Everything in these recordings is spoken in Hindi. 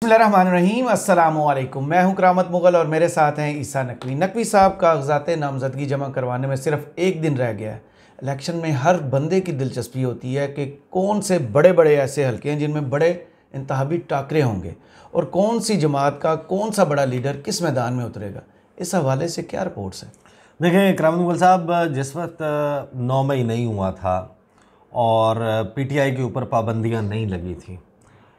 बिस्मिल्लाहिर्रहमानिर्रहीम, अस्सलामुअलैकुम। मैं हूं करामत मुगल और मेरे साथ हैं ईसा नकवी। नकवी साहब कागजात नामजदगी जमा करवाने में सिर्फ एक दिन रह गया है। इलेक्शन में हर बंदे की दिलचस्पी होती है कि कौन से बड़े बड़े ऐसे हलके हैं जिनमें बड़े इंतहाबी टाकरे होंगे और कौन सी जमात का कौन सा बड़ा लीडर किस मैदान में उतरेगा। इस हवाले से क्या रिपोर्ट्स हैं? देखें करामत मुगल साहब, जिस वक्त 9 मई नहीं हुआ था और पीटीआई के ऊपर पाबंदियां नहीं लगी थी,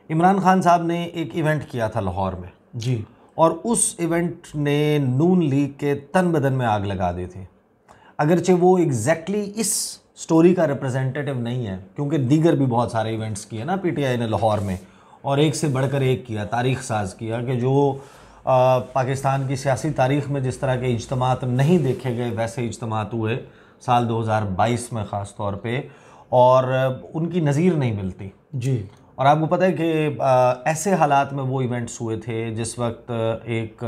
इमरान खान साहब ने एक इवेंट किया था लाहौर में जी, और उस इवेंट ने नून लीग के तन बदन में आग लगा दी थी। अगरचे वो एग्जैक्टली इस स्टोरी का रिप्रेजेंटेटिव नहीं है, क्योंकि दीगर भी बहुत सारे इवेंट्स किए ना पीटीआई ने लाहौर में, और एक से बढ़कर एक किया, तारीख साज किया कि जो पाकिस्तान की सियासी तारीख़ में जिस तरह के इज्तमात नहीं देखे गए वैसे इज्तमात हुए साल 2022 में ख़ास तौर पे, और उनकी नज़ीर नहीं मिलती जी। और आपको पता है कि ऐसे हालात में वो इवेंट्स हुए थे जिस वक्त एक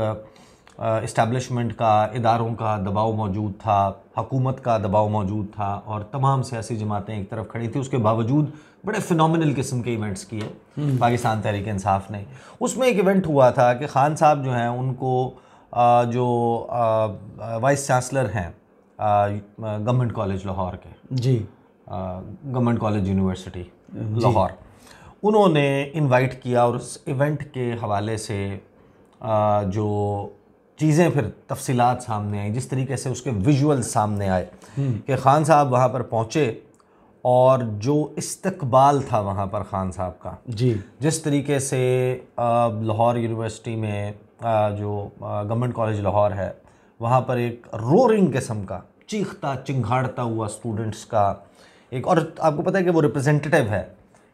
इस्टेब्लिशमेंट का, इदारों का दबाव मौजूद था, हुकूमत का दबाव मौजूद था और तमाम सियासी जमातें एक तरफ खड़ी थी। उसके बावजूद बड़े फिनोमिनल किस्म के इवेंट्स किए पाकिस्तान तहरीक इंसाफ ने। उसमें एक इवेंट हुआ था कि खान साहब जो हैं उनको जो वाइस चांसलर हैं गवर्नमेंट कॉलेज लाहौर के, जी, गवर्नमेंट कॉलेज यूनिवर्सिटी लाहौर, उन्होंने इनवाइट किया और उस इवेंट के हवाले से जो चीज़ें फिर तफसीलात सामने आई, जिस तरीके से उसके विजुअल्स सामने आए कि खान साहब वहाँ पर पहुँचे और जो इस्तकबाल था वहाँ पर खान साहब का, जी, जिस तरीके से लाहौर यूनिवर्सिटी में जो गवर्नमेंट कॉलेज लाहौर है वहाँ पर एक रोरिंग किस्म का, चीखता चिंघाड़ता हुआ स्टूडेंट्स का एक, और आपको पता है कि वो रिप्रेजेंटेटिव है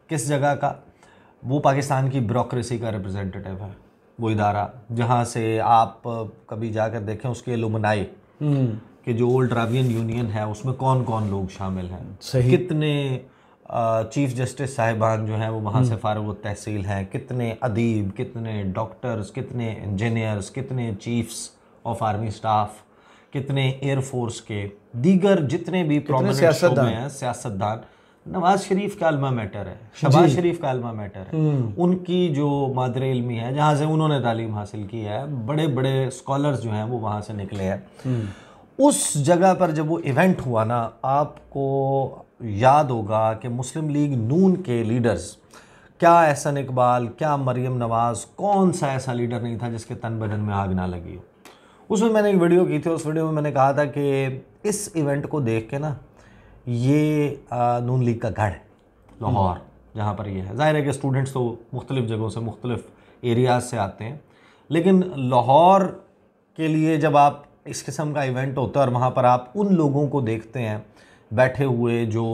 किस जगह का, वो पाकिस्तान की ब्यूरोक्रेसी का रिप्रेजेंटेटिव है, वो इदारा जहाँ से आप कभी जाकर देखें उसके एलुमनाई कि जो ओल्ड ड्रावियन यूनियन है उसमें कौन कौन लोग शामिल हैं, कितने चीफ जस्टिस साहिबान जो हैं वो वहाँ से फारुग तहसील हैं, कितने अदीब, कितने डॉक्टर्स, कितने इंजीनियर्स, कितने चीफ्स ऑफ आर्मी स्टाफ, कितने एयरफोर्स के दीगर जितने भी प्रोमिनेंट शोबे हैं, सियासतदान। नवाज शरीफ का अल्मा मैटर है, शहबाज शरीफ का अल्मा मैटर है, उनकी जो मादरे इल्मी है जहाँ से उन्होंने तालीम हासिल की है, बड़े बड़े स्कॉलर्स जो हैं वो वहाँ से निकले हैं। उस जगह पर जब वो इवेंट हुआ ना, आपको याद होगा कि मुस्लिम लीग नून के लीडर्स, क्या एहसन इकबाल, क्या मरियम नवाज़, कौन सा ऐसा लीडर नहीं था जिसके तन बदन में आग ना लगी हो। उसमें मैंने एक वीडियो की थी, उस वीडियो में मैंने कहा था कि इस इवेंट को देख के ना, ये नून लीग का गढ़ लाहौर जहाँ पर ये है, जाहिर है कि स्टूडेंट्स तो मुख्तलिफ़ जगहों से, मुख्तलिफ़ एरियाज़ से आते हैं, लेकिन लाहौर के लिए जब आप इस किस्म का इवेंट होता है और वहाँ पर आप उन लोगों को देखते हैं बैठे हुए जो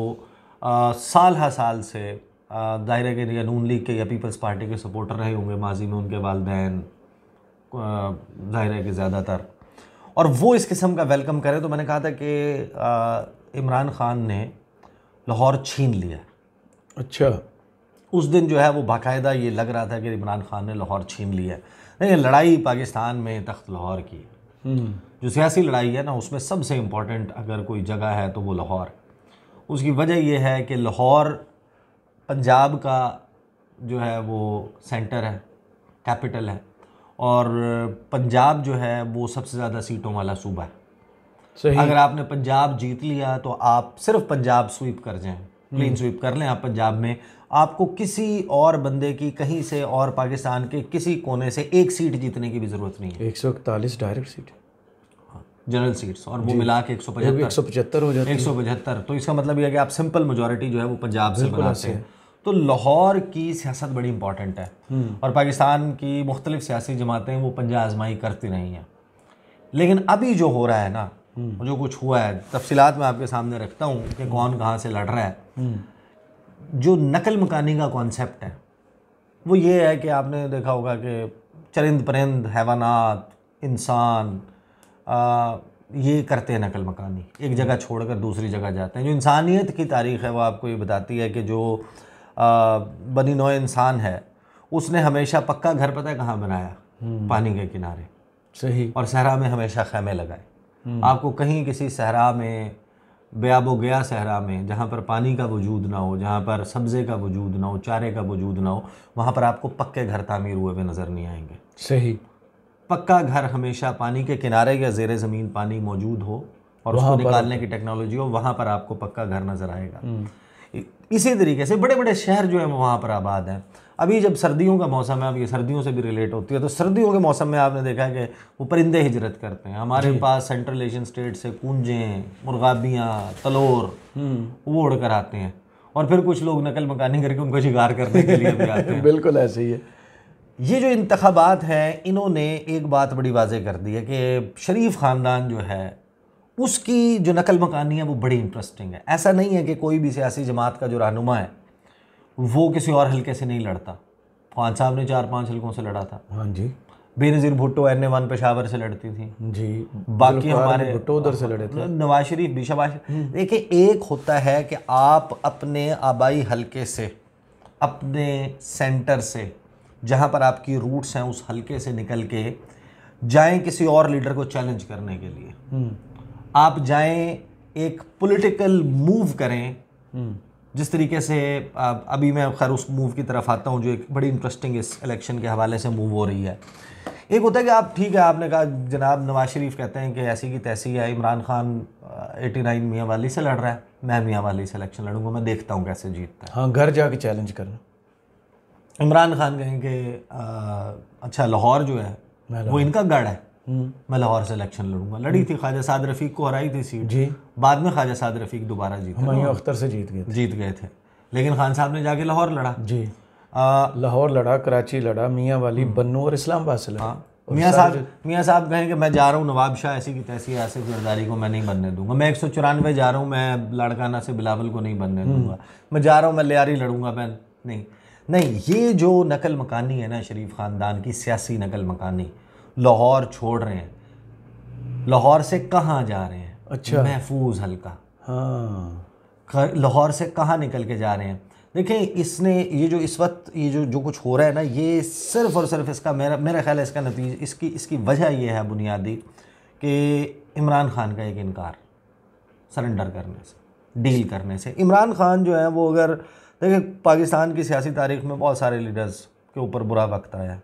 साल हर साल से जाहिर है कि या नून लीग के या पीपल्स पार्टी के सपोर्टर रहे होंगे माजी में, उनके वालिदैन जाहिर है कि ज़्यादातर, और वो इस किस्म का वेलकम करें, तो मैंने कहा था कि इमरान खान ने लाहौर छीन लिया। अच्छा, उस दिन जो है वो बाकायदा ये लग रहा था कि इमरान खान ने लाहौर छीन लिया। नहीं, लड़ाई पाकिस्तान में तख्त लाहौर की, जो सियासी लड़ाई है ना, उसमें सबसे इम्पॉर्टेंट अगर कोई जगह है तो वो लाहौर। उसकी वजह यह है कि लाहौर पंजाब का जो है वो सेंटर है, कैपिटल है, और पंजाब जो है वो सबसे ज़्यादा सीटों वाला सूबा है। सही। अगर आपने पंजाब जीत लिया तो आप सिर्फ पंजाब स्वीप कर जाएं, क्लीन स्वीप कर लें आप पंजाब में, आपको किसी और बंदे की कहीं से और पाकिस्तान के किसी कोने से एक सीट जीतने की भी ज़रूरत नहीं है। 141 डायरेक्ट सीट, जनरल सीट्स, और वो मिला के 175 हो जाती है। 175, तो इसका मतलब यह है कि आप सिंपल मेजॉरिटी जो है वो पंजाब से बनाते हैं। तो लाहौर की सियासत बड़ी इंपॉर्टेंट है और पाकिस्तान की मुख्तलिफ सियासी जमातें वो पंजा आजमाई करती रही हैं। लेकिन अभी जो हो रहा है ना, जो कुछ हुआ है, तफसीलात मैं आपके सामने रखता हूँ कि कौन कहाँ से लड़ रहा है। जो नकल मकानी का कॉन्सेप्ट है वो ये है कि आपने देखा होगा कि चरिंद परिंद, हैवानात, इंसान ये करते हैं नकल मकानी, एक जगह छोड़कर दूसरी जगह जाते हैं। जो इंसानियत की तारीख़ है वो आपको ये बताती है कि जो बनी नौ इंसान है उसने हमेशा पक्का घर पता है कहाँ बनाया, पानी के किनारे। सही। और सहरा में हमेशा खैमे लगाए। आपको कहीं किसी सहरा में बेआबो गया सहरा में, जहाँ पर पानी का वजूद ना हो, जहाँ पर सब्ज़े का वजूद ना हो, चारे का वजूद ना हो, वहाँ पर आपको पक्के घर तामीर हुए हुए नज़र नहीं आएंगे। सही। पक्का घर हमेशा पानी के किनारे या ज़ेरे ज़मीन पानी मौजूद हो और उसको निकालने की टेक्नोलॉजी हो, वहाँ पर आपको पक्का घर नज़र आएगा। इसी तरीके से बड़े बड़े शहर जो हैं वहाँ पर आबाद हैं। अभी जब सर्दियों का मौसम है, अब ये सर्दियों से भी रिलेट होती है, तो सर्दियों के मौसम में आपने देखा है कि वो परिंदे हिजरत करते हैं। हमारे पास सेंट्रल एशियन स्टेट से कूंजें, मुर्गाबियाँ, तलोर वो उड़ कर आते हैं और फिर कुछ लोग नकल मकानी करके उनको शिकार करने के लिए भी आते हैं। बिल्कुल ऐसे ही है। ये जो इंतखाबात हैं, इन्होंने एक बात बड़ी वाज़ेह कर दी है कि शरीफ ख़ानदान जो है उसकी जो नकल मकानी है वो बड़ी इंटरेस्टिंग है। ऐसा नहीं है कि कोई भी सियासी जमात का जो रहनुमा है वो किसी और हल्के से नहीं लड़ता। खान साहब ने 4-5 हल्कों से लड़ा था। हाँ जी। बेनज़ीर भुट्टो NA1 पेशावर से लड़ती थी जी। बाकी हमारे भुट्टो उधर से लड़े थे। नवाज शरीफ भी। शाबाश। देखिए, एक होता है कि आप अपने आबाई हल्के से, अपने सेंटर से, जहाँ पर आपकी रूट्स हैं, उस हल्के से निकल के जाएं किसी और लीडर को चैलेंज करने के लिए। आप जाएं एक पॉलिटिकल मूव करें, जिस तरीके से अभी मैं खैर उस मूव की तरफ आता हूं जो एक बड़ी इंटरेस्टिंग इस इलेक्शन के हवाले से मूव हो रही है। एक होता है कि आप, ठीक है, आपने कहा जनाब नवाज शरीफ कहते हैं कि ऐसी की तैसी है, इमरान खान 89 मियाँ वाली से लड़ रहा है, मैं मियाँ वाली से इलेक्शन लड़ूंगा, मैं देखता हूँ कैसे जीतता है। हाँ, घर जाके चैलेंज करना। इमरान खान कहेंगे अच्छा लाहौर जो है वो इनका गढ़ है, मैं लाहौर से इलेक्शन लड़ूंगा। लड़ी थी, ख्वाजा साद रफ़ीक को हराई थी सीट जी। बाद में ख्वाजा साद रफ़ीक दोबारा जीते, हुमायूं अख्तर से जीत गए थे। लेकिन खान साहब ने जाके लाहौर लड़ा जी। लाहौर लड़ा, कराची लड़ा, मियाँ वाली, बन्नू और इस्लामाबाद से लड़ा। मियाँ साहब कहें कि मैं जा रहा हूँ नवाब शाह ऐसी की तैसी आसिफ जरदारी को मैं नहीं बनने दूंगा, मैं 194 जा रहा हूँ, मैं लाड़काना से बिलावल को नहीं बनने दूंगा, मैं जा रहा हूँ, मैं लियारी लड़ूंगा, मैं नहीं। ये जो नकल मकानी है ना शरीफ ख़ानदान की, सियासी नकल मकानी, लाहौर छोड़ रहे हैं, लाहौर से कहाँ जा रहे हैं? अच्छा, महफूज हल्का। हाँ, लाहौर से कहाँ निकल के जा रहे हैं? देखें, इसने ये जो इस वक्त ये जो कुछ हो रहा है ना, ये सिर्फ़ और सिर्फ इसका मेरा ख्याल है इसका नतीजा, इसकी वजह ये है बुनियादी कि इमरान खान का एक इनकार सरेंडर करने से, डील करने से। इमरान खान जो है वो, अगर देखिए पाकिस्तान की सियासी तारीख़ में बहुत सारे लीडर्स के ऊपर बुरा वक्त आया,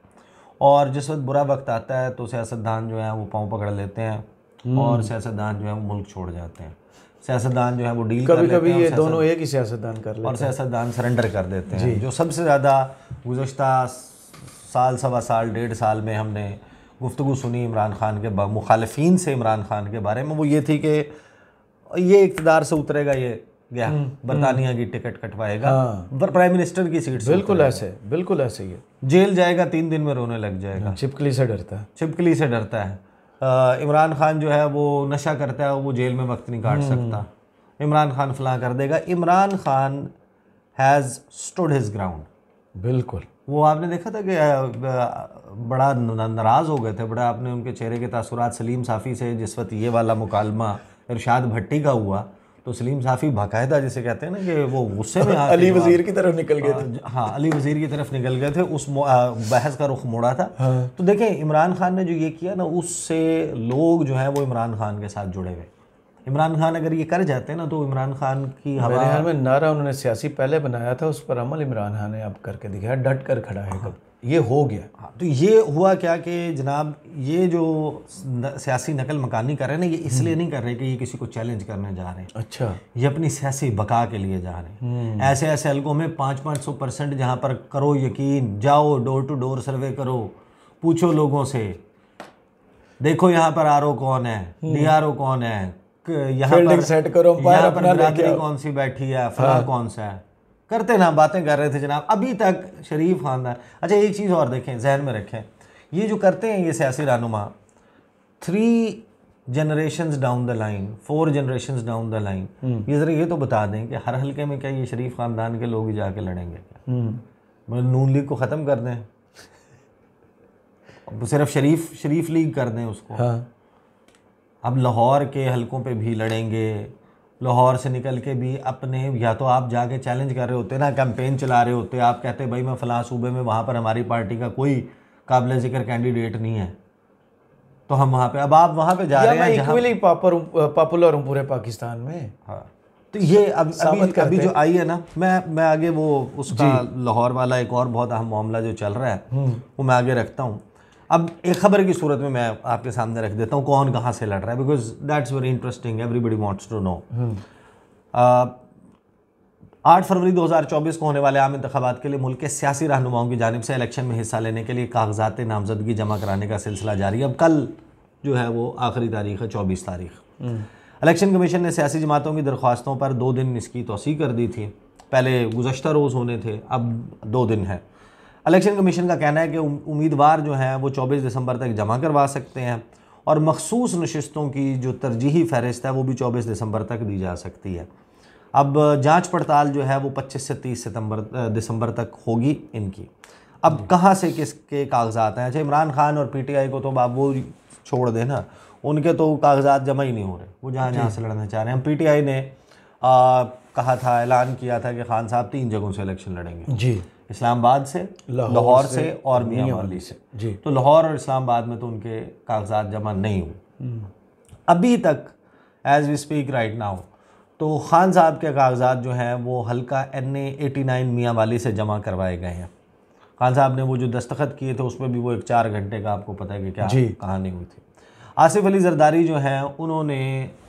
और जिस वक्त बुरा वक्त आता है तो सियासतदान जो है वो पाँव पकड़ लेते हैं और सियासतदान जो है वो मुल्क छोड़ जाते हैं। सियासतदान जो है वो डील कर लेते हैं, कभी ये दोनों एक ही सियासतदान कर लेते हैं, और सियासतदान सरेंडर कर देते हैं। जो सबसे ज़्यादा गुज़श्ता साल, सवा साल, 1.5 साल में हमने गुफ्तगू सुनी इमरान खान के मुखालिफिन से इमरान खान के बारे में, वो ये थी कि ये इक़्तिदार से उतरेगा, ये गया बरतानिया की टिकट कटवाएगा, प्राइम मिनिस्टर की सीट से, बिल्कुल ऐसे ही है, जेल जाएगा, 3 दिन में रोने लग जाएगा, छिपकली से डरता है। इमरान खान जो है वो नशा करता है, वो जेल में वक्त नहीं काट सकता, इमरान खान फलां कर देगा। Imran Khan has stood his ground. बिल्कुल, वो आपने देखा था कि बड़ा नाराज़ हो गए थे, बड़ा आपने उनके चेहरे के तासुरात। सलीम साफ़ी से जिस वक्त ये वाला मुकालमा इरशाद भट्टी का हुआ तो सलीम साफ़ी बाकायदा, जिसे कहते हैं ना कि वो गुस्से में अली वज़ीर की तरफ निकल गए थे। हाँ, अली वज़ीर की तरफ निकल गए थे, उस बहस का रुख मोड़ा था। हाँ। तो देखें, इमरान खान ने जो ये किया ना, उससे लोग जो हैं वो इमरान खान के साथ जुड़े हुए। इमरान खान अगर ये कर जाते हैं ना तो इमरान खान की हवा, मेरे ख्याल में नारा उन्होंने सियासी पहले बनाया था, उस पर अमल इमरान खान ने अब करके दिखाया, डट कर खड़ा है। हाँ, ये हो गया। हाँ, तो ये हुआ क्या कि जनाब ये जो सियासी नकल मकानी कर रहे हैं ना, ये इसलिए नहीं कर रहे कि ये किसी को चैलेंज करने जा रहे हैं। अच्छा, ये अपनी सियासी बका के लिए जा रहे हैं। ऐसे ऐसे हल्कों में 500% जहाँ पर करो यकीन, जाओ डोर टू डोर सर्वे करो, पूछो लोगों से, देखो यहाँ पर आरओ कौन है, DRO कौन है, यहाँ पर सेट करो, यहाँ पर बिरादरी कौन सी बैठी है, फला कौन सा है, करते ना बातें कर रहे थे जनाब अभी तक शरीफ खानदान। अच्छा, एक चीज़ और देखें, जहन में रखें, ये जो करते हैं ये सियासी रहनुमा, 3 generations down the line, 4 generations down the line, ये ज़रा ये तो बता दें कि हर हल्के में क्या ये शरीफ खानदान के लोग ही जाके लड़ेंगे क्या? मतलब नून लीग को ख़त्म कर दें, सिर्फ शरीफ लीग कर दें उसको। हाँ। अब लाहौर के हलकों पे भी लड़ेंगे, लाहौर से निकल के भी अपने, या तो आप जाके चैलेंज कर रहे होते ना, कैंपेन चला रहे होते, आप कहते भाई मैं फ़लाँ सूबे में, वहाँ पर हमारी पार्टी का कोई काबिल ज़िक्र कैंडिडेट नहीं है, तो हम वहाँ पे, अब आप वहाँ पे जा रहे हैं जहाँ इक्वली पॉपुलर हूँ पूरे पाकिस्तान में। हाँ, तो ये अभी जो आई है ना, मैं आगे वो उसका लाहौर वाला एक और बहुत अहम मामला जो चल रहा है वो मैं आगे रखता हूँ। अब एक खबर की सूरत में मैं आपके सामने रख देता हूँ कौन कहाँ से लड़ रहा है, because that's very interesting, everybody wants to know. 8 फरवरी 2024 को होने वाले आम इंतखाबात के लिए मुल्क के सियासी रहनुमाओं की जानिब से इलेक्शन में हिस्सा लेने के लिए कागजात नामजदगी जमा कराने का सिलसिला जारी है। अब कल जो है वो आखिरी तारीख है, 24 तारीख। इलेक्शन कमीशन ने सियासी जमातों की दरख्वास्तों पर 2 दिन इसकी तौसीह कर दी थी। पहले गुज़श्ता रोज़ होने थे, अब 2 दिन है। इलेक्शन कमीशन का कहना है कि उम्मीदवार जो हैं वो 24 दिसंबर तक जमा करवा सकते हैं और मखसूस नशिस्तों की जो तरजीही फहरिस्त है वो भी 24 दिसंबर तक दी जा सकती है। अब जांच पड़ताल जो है वो 25 से 30 दिसंबर तक होगी इनकी। अब कहाँ से किसके कागजात हैं? अच्छा, इमरान खान और पीटीआई को तो आप वो छोड़ देना, उनके तो कागजात जमा ही नहीं हो रहे, वो जहाँ से लड़ना चाह रहे हैं। पीटीआई ने कहा था, ऐलान किया था कि खान साहब 3 जगहों से इलेक्शन लड़ेंगे जी, इस्लामाबाद से, लाहौर से और मियांवाली से जी। तो लाहौर और इस्लामाबाद में तो उनके कागजात जमा नहीं हुए अभी तक, as we speak right now. तो खान साहब के कागजात जो हैं वो हल्का NA 89 मियांवाली से जमा करवाए गए हैं। खान साहब ने वो जो दस्तखत किए थे उसमें भी वो एक 4 घंटे का आपको पता है कि क्या कहानी हुई थी। आसिफ अली जरदारी जो हैं उन्होंने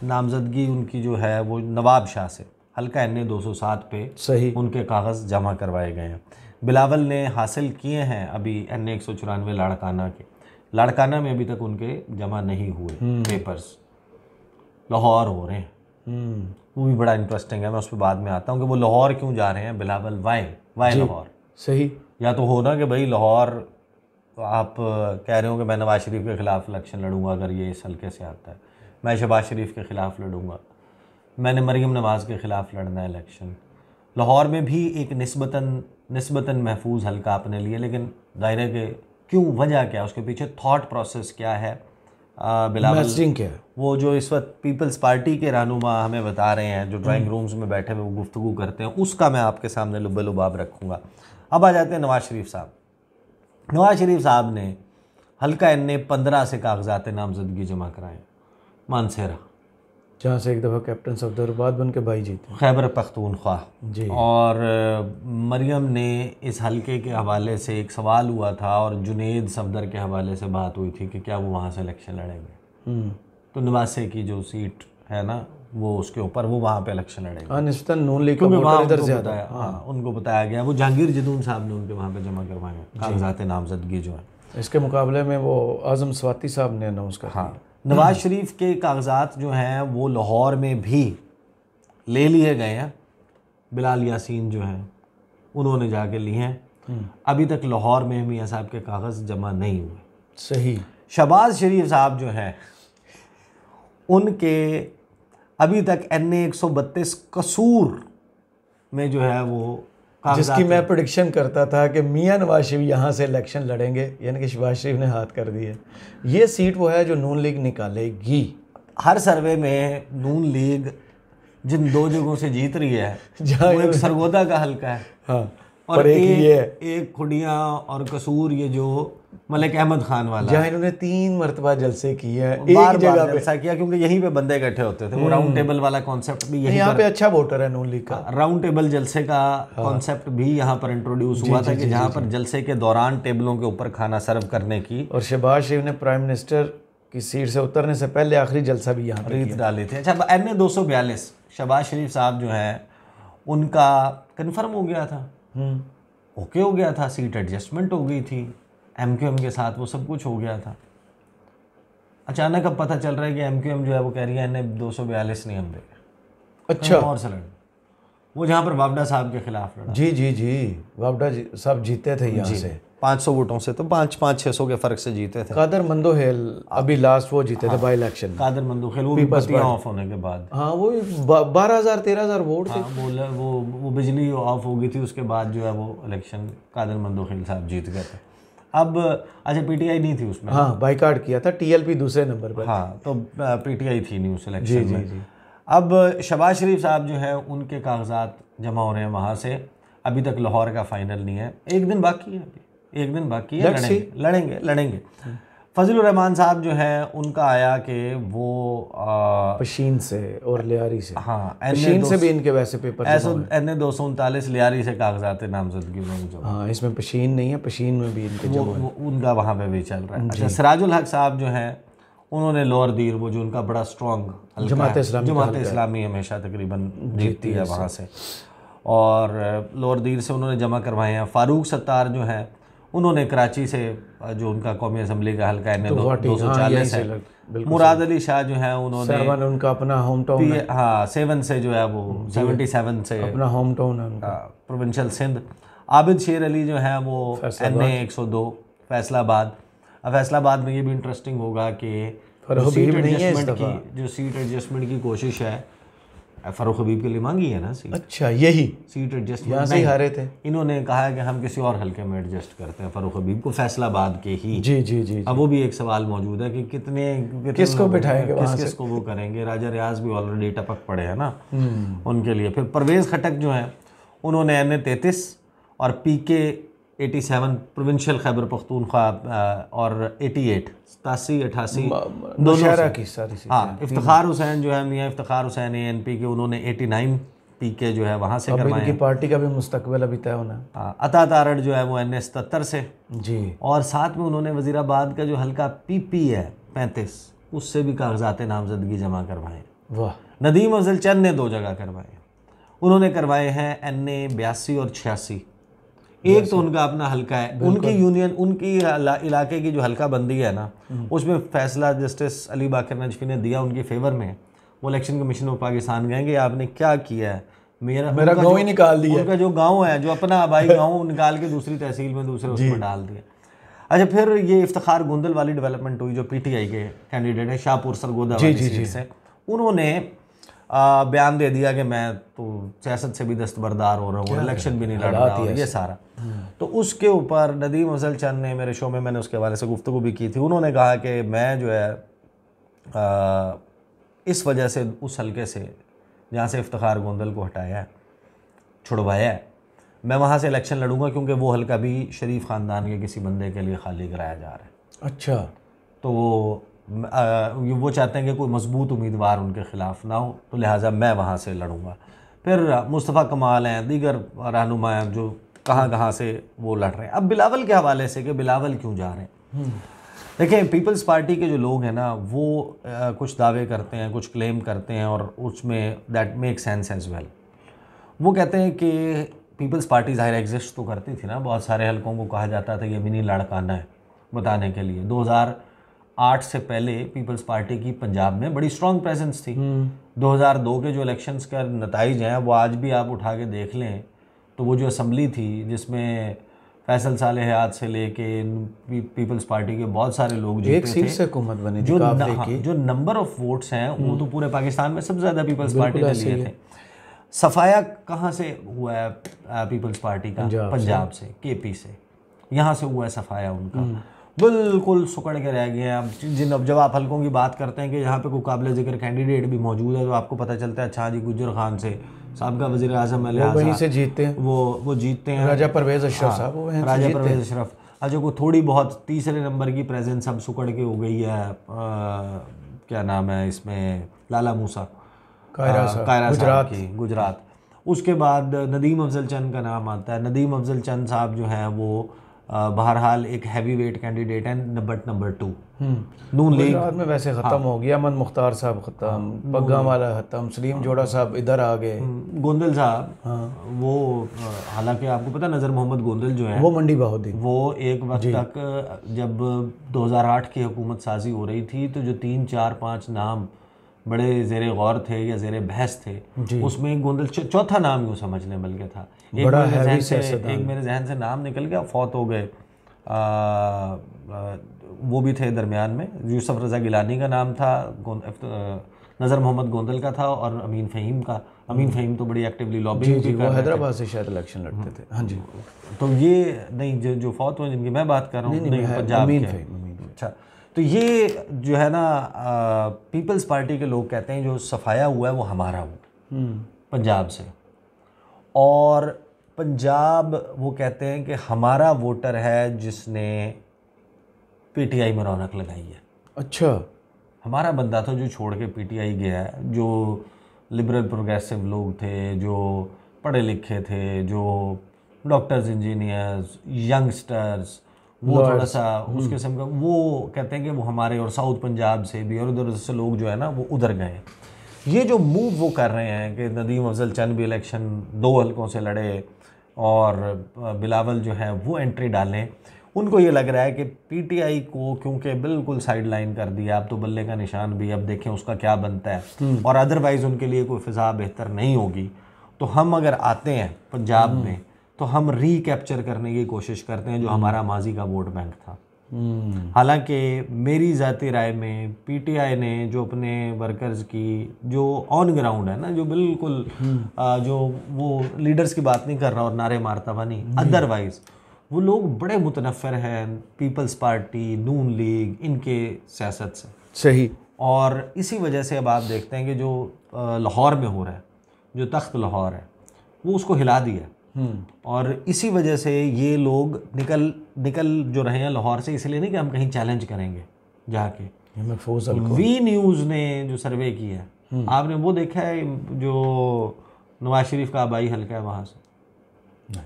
नामजदगी उनकी जो है वो नवाब शाह से हल्का NA 207 पे सही उनके कागज़ जमा करवाए गए हैं। बिलावल ने हासिल किए हैं अभी NA 194 लाड़काना के, लाड़काना में अभी तक उनके जमा नहीं हुए पेपर्स, लाहौर हो रहे हैं। वो भी बड़ा इंटरेस्टिंग है, मैं उस पर बाद में आता हूँ कि वो लाहौर क्यों जा रहे हैं बिलावल, वाई लाहौर सही। या तो हो ना कि भाई लाहौर आप कह रहे हो कि मैं नवाज शरीफ के ख़िलाफ़ इलेक्शन लड़ूंगा अगर ये इस हल्के से आता है, मैं शहबाज शरीफ के ख़िलाफ़ लड़ूंगा, मैंने मरीम नवाज़ के ख़िलाफ़ लड़ना है इलेक्शन। लाहौर में भी एक निस्बतन महफूज हल्का अपने लिए, लेकिन दायरे के क्यों, वजह क्या है, उसके पीछे थॉट प्रोसेस क्या है, बिलावल क्या है? वो जो इस वक्त पीपल्स पार्टी के रहनुमा हमें बता रहे हैं, जो ड्राइंग रूम्स में बैठे हुए वो गुफ्तगू करते हैं, उसका मैं आपके सामने लुब्बे-लुबाब रखूँगा। अब आ जाते हैं नवाज शरीफ साहब। नवाज शरीफ साहब ने हल्का NA 15 से कागजात नामजदगी जमा कराए, मानसेरा, जहाँ से एक दफ़ा कैप्टन सफदराबाद बन के भाई जीते, खैबर पख्तूनख्वा जी। और मरियम ने इस हल्के के हवाले से एक सवाल हुआ था और जुनेद सफदर के हवाले से बात हुई थी कि क्या वो वहाँ से इलेक्शन लड़ेंगे। तो नवासे की जो सीट है ना वो उसके ऊपर वो वहाँ पे इलेक्शन लड़ेंगे, निस्बतन नून लीग का वोटर इधर से आता है। हाँ, उनको बताया गया, वो जहांगीर जदून साहब ने उनके वहाँ पे जमा करवाए कागजात नामजदगी जो है। इसके मुकाबले में वो आज़म स्वाति साहब ने अनाउंस कर। हाँ, नवाज शरीफ के कागजात जो हैं वो लाहौर में भी ले लिए गए हैं, बिलाल यासीन जो हैं उन्होंने जाके लिए हैं। अभी तक लाहौर में मियाँ साहब के कागज़ जमा नहीं हुए सही। शहबाज शरीफ साहब जो हैं उनके अभी तक NA 132 कसूर में जो है वो, जिसकी मैं प्रेडिक्शन करता था कि मियां नवाज शरीफ यहाँ से इलेक्शन लड़ेंगे, यानी कि शहबाज शरीफ ने हाथ कर दिए। ये सीट वो है जो नून लीग निकालेगी। हर सर्वे में नून लीग जिन 2 जगहों से जीत रही है, जहाँ वो एक सरगोदा का हल्का है, हाँ, और एक खुडियाँ और कसूर, ये जो मलिक अहमद खान वाला, जहाँ इन्होंने 3 मरतबा जलसे किए हैं, एक जगह पे जलसा किया, क्योंकि यहीं पे बंदे इकट्ठे होते थे। वो राउंड टेबल वाला कॉन्सेप्ट भी यहाँ पे अच्छा वोटर है नून लीग का, राउंड टेबल जलसे का कॉन्सेप्ट भी यहाँ पर इंट्रोड्यूस हुआ था कि जहाँ पर जलसे के दौरान टेबलों के ऊपर खाना सर्व करने की, और शहबाज शरीफ ने प्राइम मिनिस्टर की सीट से उतरने से पहले आखिरी जलसा भी यहाँ रीत डाली थी। अच्छा, NA 242 शहबाज शरीफ साहब जो है उनका कन्फर्म हो गया था, ओके हो गया था, सीट एडजस्टमेंट हो गई थी, MQM के साथ वो सब कुछ हो गया था। अचानक अब पता चल रहा है कि MQM जो है वो कह रही है NA 242 नहीं हम देंगे। अच्छा, और से लड़, वो जहाँ पर वावडा साहब के खिलाफ लड़ा। जी, वावडा साहब जीते थे यहाँ से 500 वोटों से, तो 500-600 के फर्क से जीते थे। कादर मंदोहेल अभी लास्ट वो जीते थे बाई इलेक्शन। कादर मंदोहेल वो बत्तियां ऑफ होने के बाद, हाँ, वो 12,000-13,000 वोट थे। बोला वो बिजली ऑफ हो गई थी, उसके बाद जो है वो इलेक्शन कादर मंदोहेल साहब जीत गए थे। अब अच्छा, PTI नहीं थी उसमें, हाँ, बाइकाट किया था, TLP दूसरे नंबर पर, हाँ, तो PTI थी नहीं उस इलेक्शन में। जी। अब शहबाज शरीफ साहब जो है उनके कागजात जमा हो रहे हैं वहाँ से, अभी तक लाहौर का फाइनल नहीं है, एक दिन बाकी है, अभी एक दिन बाकी है, लड़ेंगे। फजलुर रहमान साहब जो है उनका आया कि वो पशीन से और लियारी से, हाँ पशीन से भी इनके वैसे पेपर NA 239 लियारी से कागजात नामजदगी में जो, हाँ इसमें पशीन नहीं है, पशीन में भी इनके वो उनका वहाँ पे भी चल रहा है। अच्छा, सिराजुल हक साहब जो हैं उन्होंने लोअर दीर, वो जो उनका बड़ा स्ट्रॉन्ग जमात इस्लामी हमेशा तकरीबन जीतती है वहाँ से, और लोअर दीर से उन्होंने जमा करवाए हैं। फारूक सत्तार जो हैं उन्होंने कराची से, जो उनका कौमी असम्बली का हल्का NA 240 है। मुराद अली शाह जो है उन्होंने उनका अपना होम टाउन, हाँ 7 से जो है वो 77 से अपना होम टाउन है उनका, प्रोविंशियल सिंध। आबिद शेर अली जो है वो NA 102 फैसलाबाद। अब फैसलाबाद में ये भी इंटरेस्टिंग होगा कि सीट एडजस्टमेंट की कोशिश है, फ़ारूक हबीब के लिए मांगी है ना सीट। अच्छा, यही सीट एडजस्टमेंट यहाँ से ही हारे थे, इन्होंने कहा है कि हम किसी और हल्के में एडजस्ट करते हैं फ़ारूक हबीब को, फैसलाबाद के ही। जी जी जी। अब वो भी एक सवाल मौजूद है कि किसको बिठाएंगे, किसको वो करेंगे। राजा रियाज भी ऑलरेडी टपक पड़े हैं ना उनके लिए। फिर परवेज़ खटक जो है उन्होंने NA 33 और PK 87 प्रोविंशियल खैबर पख्तूनख्वा और 88 87-88 दोनों की सारी। हाँ, इफ्तिखार हुसैन जो है, मियाँ इफ्तिखार हुसैन ANP के, उन्होंने 89 PK जो है वहाँ से करवाए। इनकी पार्टी का भी मुस्तकबिल अभी तय होना है। अता तारड़ जो है वो NA 77 से जी, और साथ में उन्होंने वज़ीराबाद का जो हल्का PP है 35, उससे भी कागजात नामजदगी जमा करवाए। वाह। नदीम अफजल चंद ने 2 जगह करवाए, उन्होंने करवाए हैं NA 82 और 86। एक तो उनका अपना हल्का है, उनकी यूनियन, उनकी इलाके की जो हल्का बंदी है ना, उसमें फैसला जस्टिस अली बाकर नजफी ने दिया उनके फेवर में। वो इलेक्शन कमीशन ऑफ पाकिस्तान गए कि आपने क्या किया है, मेरा गांव ही निकाल दिया, उनका जो गांव है, जो अपना आबाई गांव निकाल के दूसरी तहसील में दूसरे उसमें डाल दिया। अच्छा, फिर ये इफ्तिखार गोंदल वाली डेवलपमेंट हुई जो PTI के कैंडिडेट है, शाहपुर सरगोदा वाली सीट से। उन्होंने बयान दे दिया कि मैं तो सियासत से भी दस्तबरदार हो रहा हूँ, इलेक्शन भी नहीं लड़ रहा हूँ, ये सारा। तो उसके ऊपर नदीम अफजल चंद ने, मेरे शो में मैंने उसके हवाले से गुफ्तगू भी की थी, उन्होंने कहा कि मैं जो है इस वजह से उस हल्के से जहाँ से इफ्तिखार गोंदल को हटाया है, छुड़वाया है, मैं वहाँ से इलेक्शन लड़ूंगा क्योंकि वो हल्का भी शरीफ ख़ानदान के किसी बंदे के लिए खाली कराया जा रहा है। अच्छा, तो वो चाहते हैं कि कोई मजबूत उम्मीदवार उनके ख़िलाफ़ ना हो, तो लिहाजा मैं वहाँ से लड़ूंगा। फिर मुस्तफ़ा कमाल हैं, दीगर रहनुमा हैं जो कहाँ से वो लड़ रहे हैं। अब बिलावल के हवाले से कि बिलावल क्यों जा रहे हैं, देखिए पीपल्स पार्टी के जो लोग हैं ना, वो कुछ दावे करते हैं, कुछ क्लेम करते हैं, और उसमें that make sense as well. वो कहते हैं कि पीपल्स पार्टी ज़ाहिर एग्जिस्ट तो करती थी ना, बहुत सारे हलकों को कहा जाता था ये मिनी लड़काना है बताने के लिए। 2008 से पहले पीपल्स पार्टी की पंजाब में बड़ी स्ट्रॉन्ग प्रेजेंस थी। 2002 के जो इलेक्शंस का नताइज हैं वो आज भी आप उठा के देख लें तो वो जो असम्बली थी जिसमें फैसल साले हयात से लेके पीपल्स पार्टी के बहुत सारे लोग जीते थे, एक सीट से हुकूमत बनी थी, जो नंबर ऑफ वोट्स हैं वो तो पूरे पाकिस्तान में सबसे ज़्यादा पीपल्स पार्टी ने लिए थे। सफाया कहाँ से हुआ है पीपल्स पार्टी का? पंजाब से, KP से, यहाँ से हुआ है सफाया उनका। बिल्कुल सुकड़ के रह गए हैं। अब जब आप हल्कों की बात करते हैं कि यहाँ पे कोई काबिल ज़िक्र कैंडिडेट भी मौजूद है तो आपको पता चलता है अच्छा जी गुजर खान से साहब का वज़ीर आज़म वहीं से जीतते हैं, वो जीतते हैं। राजा परवेज़ अशरफ साहब, वो राजा परवेज़ अशरफ। अच्छा, को थोड़ी बहुत तीसरे नंबर की प्रेजेंस अब सुकड़ के हो गई है, क्या नाम है इसमें, लाला मूसा कायरा साहब की, गुजरात। उसके बाद नदीम अफजल चंद का नाम आता है। नदीम अफजल चंद साहब जो हैं वो बहरहाल एक हैवी वेट कैंडिडेट हैं, नंबर 2 नून लीग में वैसे ख़त्म हो गया। अमन मुख्तार साहब ख़त्म, पग्गा वाला ख़त्म, सलीम जोड़ा साहब इधर आ गए, गोंदल साहब वो हालांकि आपको पता नज़र मोहम्मद गोंदल जो है वो मंडी बहाउद्दीन, वो एक वक्त तक जब 2008 की हुकूमत साजी हो रही थी तो जो 3, 4, 5 नाम बड़े ज़ेरे गौर थे या ज़ेरे बहस थे, उसमें गोंदल चौथा नाम यूँ समझ लें बल्कि था। एक मेरे जहन से नाम निकल गया, फौत हो गए, वो भी थे दरमियान में। यूसुफ रज़ा गिलानी का नाम था, नज़र मोहम्मद गोंदल का था, और अमीन फ़हीम का। अमीन फ़हीम तो बड़ी एक्टिवली लॉबिंग भी कर रहे थे, हैदराबाद से शायद इलेक्शन लड़ते थे। हाँ जी। तो ये नहीं, जो फौत हुए जिनकी मैं बात कर रहा हूँ, नहीं पंजाब के। अच्छा, तो ये जो है ना पीपल्स पार्टी के लोग कहते हैं जो सफाया हुआ है वो हमारा हुआ पंजाब से, और पंजाब वो कहते हैं कि हमारा वोटर है जिसने पीटीआई में रौनक लगाई है। अच्छा, हमारा बंदा था जो छोड़ के पीटीआई गया है, जो लिबरल प्रोग्रेसिव लोग थे, जो पढ़े लिखे थे, जो डॉक्टर्स, इंजीनियर्स, यंगस्टर्स, वो थोड़ा सा उस किस्म का, वो कहते हैं कि वो हमारे और साउथ पंजाब से भी और उधर से लोग जो है ना वो उधर गए। ये जो मूव वो कर रहे हैं कि नदीम अफजल चंद भी इलेक्शन 2 हलकों से लड़े और बिलावल जो है वो एंट्री डालें, उनको ये लग रहा है कि पीटीआई को क्योंकि बिल्कुल साइड लाइन कर दिया, अब तो बल्ले का निशान भी, अब देखें उसका क्या बनता है, और अदरवाइज़ उनके लिए कोई फ़िज़ा बेहतर नहीं होगी, तो हम अगर आते हैं पंजाब में तो हम रिकैप्चर करने की कोशिश करते हैं जो हमारा माजी का वोट बैंक था। हालांकि मेरी ज़ाती राय में पीटीआई ने जो अपने वर्कर्स की जो ऑन ग्राउंड है ना, जो बिल्कुल जो वो लीडर्स की बात नहीं कर रहा और नारे मारता हुआ नहीं, अदरवाइज वो लोग बड़े मुतनफ़र हैं पीपल्स पार्टी, नून लीग, इनके सियासत से। सही। और इसी वजह से अब आप देखते हैं कि जो लाहौर में हो रहा है, जो तख्त लाहौर है, वो उसको हिला दिया, और इसी वजह से ये लोग निकल जो रहे हैं लाहौर से, इसलिए नहीं कि हम कहीं चैलेंज करेंगे जाके। वी न्यूज़ ने जो सर्वे किया है, आपने वो देखा है जो नवाज शरीफ का आबाई हल्का है वहाँ से? नहीं,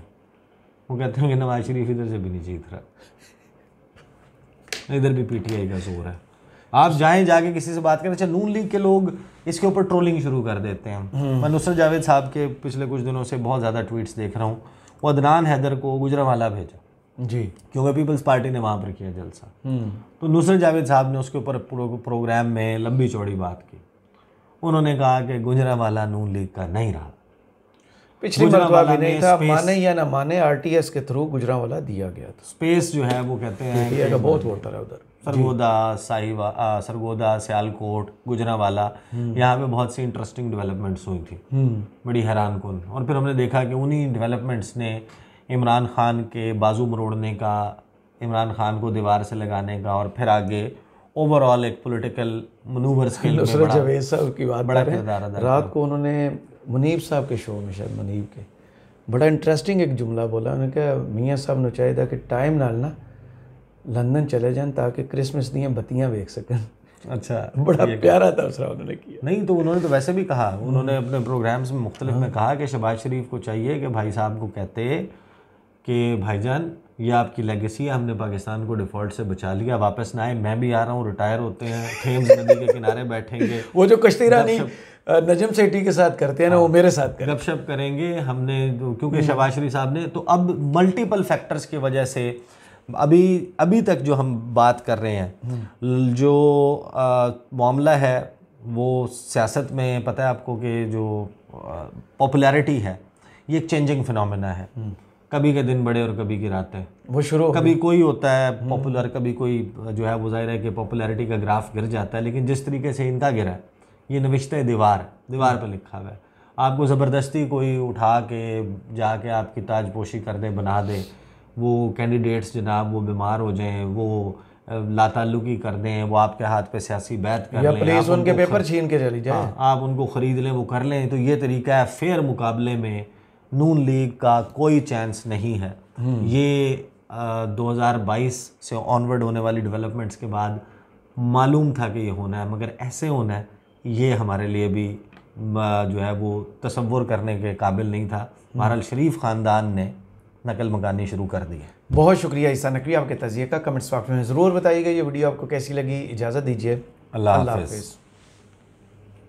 वो कहते हैं कि नवाज शरीफ इधर से भी नहीं जीत रहा, इधर भी पीटीआई का जोर है। आप जाएं जाके किसी से बात करें, अच्छा नून लीग के लोग इसके ऊपर ट्रोलिंग शुरू कर देते हैं। मैं नुसरत जावेद साहब के पिछले कुछ दिनों से बहुत ज़्यादा ट्वीट्स देख रहा हूँ, वो अदनान हैदर को गुजरांवाला भेजा जी, क्योंकि पीपल्स पार्टी ने वहाँ पर किया जलसा, तो नुसरत जावेद साहब ने उसके ऊपर प्रोग्राम में लंबी चौड़ी बात की। उन्होंने कहा कि गुजरांवाला नून लीग का नहीं रहा, पिछली मरतबा भी नहीं था, माने या ना माने आरटीएस के थ्रू गुजरांवाला दिया गया था। स्पेस जो है वो कहते हैं पीटीआई का बहुत वोटर है उधर, सरगोदा, सियालकोट, गुजरांवाला, यहाँ पे बहुत सी इंटरेस्टिंग डेवलपमेंट्स हुई थी, बड़ी हैरान कुन। और फिर हमने देखा कि उन्हीं डेवलपमेंट्स ने इमरान खान के बाजू मरोड़ने का, इमरान खान को दीवार से लगाने का, और फिर आगे ओवरऑल एक पॉलिटिकल मनूवर्स के लिए नुसरत जावेद साहब की बात बड़ा कर रहे किरदार हैं। अदा रात को उन्होंने मुनीब साहब के शो में, शायद मुनीब के, बड़ा इंटरेस्टिंग एक जुमला बोला। उन्होंने कहा मियाँ साहब ने चाहिए कि टाइम नाल ना लंदन चले जाएं ताकि क्रिसमस दी बत्तियां देख सकें। अच्छा, बड़ा प्यारा तबसरा उन्होंने किया। नहीं तो उन्होंने तो वैसे भी कहा, उन्होंने अपने प्रोग्राम्स में मुख्तलिफ में कहा कि शहबाज शरीफ को चाहिए कि भाई साहब को कहते कि भाईजान ये आपकी लेगेसी है, हमने पाकिस्तान को डिफ़ॉल्ट से बचा लिया, वापस ना आए, मैं भी आ रहा हूँ, रिटायर होते हैं, थेम्स नदी के किनारे बैठेंगे, वो जो कश्ती रानी नजम सेठी के साथ करते हैं ना, वो मेरे साथ करें, गपशप करेंगे हमने, क्योंकि शहबाज शरीफ साहब ने तो अब मल्टीपल फैक्टर्स की वजह से अभी तक जो हम बात कर रहे हैं, जो मामला है वो सियासत में पता है आपको कि जो पॉपुलैरिटी है ये एक चेंजिंग फिनोमेना है, कभी के दिन बड़े और कभी की रातें, वो शुरू कभी कोई होता है पॉपुलर, कभी कोई जो है वो जाहिर है कि पॉपुलैरिटी का ग्राफ गिर जाता है, लेकिन जिस तरीके से इनका गिरा है, ये नविश्ते दीवार पर लिखा हुआ है, आपको ज़बरदस्ती कोई उठा के जाके आपकी ताजपोशी कर दे, बना दे, वो कैंडिडेट्स जनाब वो बीमार हो जाएं, वो लाताल्लुकी कर दें, वो आपके हाथ पे सियासी बैत कर लें, प्लीज उनके पेपर छीन के चली जाए, आप उनको ख़रीद लें, वो कर लें, तो ये तरीका है। फेयर मुकाबले में नून लीग का कोई चांस नहीं है। ये 2022 से ऑनवर्ड होने वाली डेवलपमेंट्स के बाद मालूम था कि ये होना है, मगर ऐसे होना है ये हमारे लिए भी जो है वो तसव्वुर करने के काबिल नहीं था। बहरहाल शरीफ ख़ानदान ने नकल मकानी शुरू कर दी है। बहुत शुक्रिया ईसा नकवी आपके तज़िये का। कमेंट्स बॉक्स में ज़रूर बताइएगा ये वीडियो आपको कैसी लगी। इजाज़त दीजिए, अल्लाह हाफ़िज़।